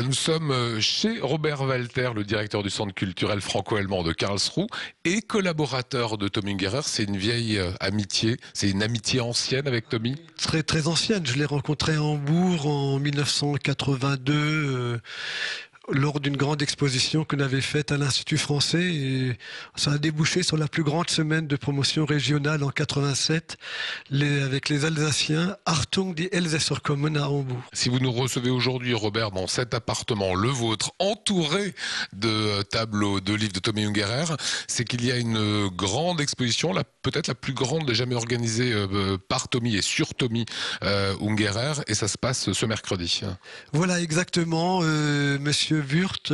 Nous sommes chez Robert Walter, le directeur du Centre culturel franco-allemand de Karlsruhe et collaborateur de Tommy Ungerer. C'est une vieille amitié, c'est une amitié ancienne avec Tommy? Très très ancienne. Je l'ai rencontré à Hambourg en 1982 lors d'une grande exposition qu'on avait faite à l'Institut français, et ça a débouché sur la plus grande semaine de promotion régionale en 87 avec les Alsaciens Achtung die Elsässer-Kommen à Hambourg. Si vous nous recevez aujourd'hui, Robert, dans cet appartement, le vôtre, entouré de tableaux, de livres de Tommy Ungerer, c'est qu'il y a une grande exposition, peut-être la plus grande jamais organisée par Tommy et sur Tommy Ungerer, et ça se passe ce mercredi. Voilà, exactement. Monsieur Wurth,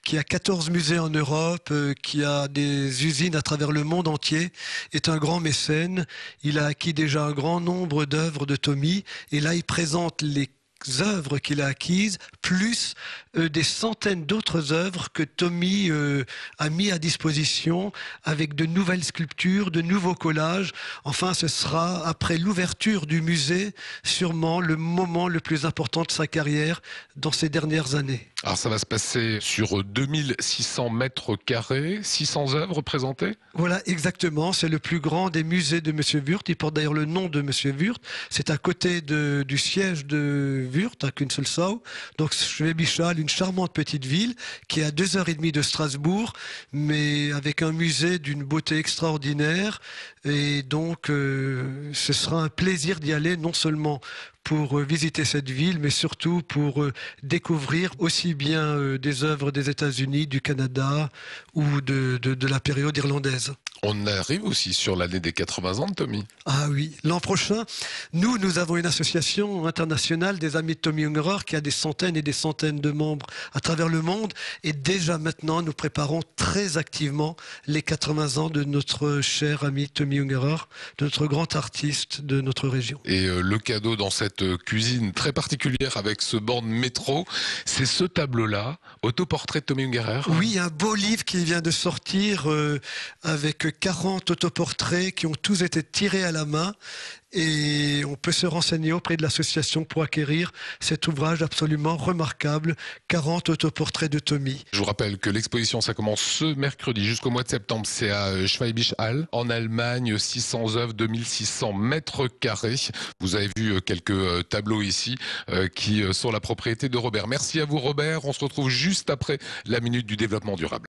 qui a 14 musées en Europe, qui a des usines à travers le monde entier, est un grand mécène. Il a acquis déjà un grand nombre d'œuvres de Tommy, et là il présente les œuvres qu'il a acquises, plus des centaines d'autres œuvres que Tommy a mis à disposition, avec de nouvelles sculptures, de nouveaux collages. Enfin, ce sera, après l'ouverture du musée, sûrement le moment le plus important de sa carrière dans ces dernières années. Alors ça va se passer sur 2600 mètres carrés, 600 œuvres présentées? Voilà, exactement. C'est le plus grand des musées de Monsieur Wurth. Il porte d'ailleurs le nom de Monsieur Wurth. C'est à côté du siège de Wurth, à Künzelsau. Donc Schwäbisch Hall, une charmante petite ville qui est à 2h30 de Strasbourg, mais avec un musée d'une beauté extraordinaire. Et donc ce sera un plaisir d'y aller, non seulement pour visiter cette ville, mais surtout pour découvrir aussi bien des œuvres des États-Unis, du Canada ou de la période irlandaise. On arrive aussi sur l'année des 80 ans de Tommy. Ah oui, l'an prochain, nous avons une association internationale des amis de Tommy Ungerer qui a des centaines et des centaines de membres à travers le monde, et déjà maintenant nous préparons très activement les 80 ans de notre cher ami Tommy Ungerer, de notre grand artiste de notre région. Et le cadeau dans cette cuisine très particulière avec ce banc de métro, c'est ce tableau-là, autoportrait de Tommy Ungerer. Oui, un beau livre qui vient de sortir avec 40 autoportraits qui ont tous été tirés à la main, et on peut se renseigner auprès de l'association pour acquérir cet ouvrage absolument remarquable, 40 autoportraits de Tommy. Je vous rappelle que l'exposition, ça commence ce mercredi jusqu'au mois de septembre. C'est à Schwäbisch Hall, en Allemagne, 600 œuvres, 2600 mètres carrés. Vous avez vu quelques tableaux ici qui sont la propriété de Robert. Merci à vous, Robert. On se retrouve juste après la minute du développement durable.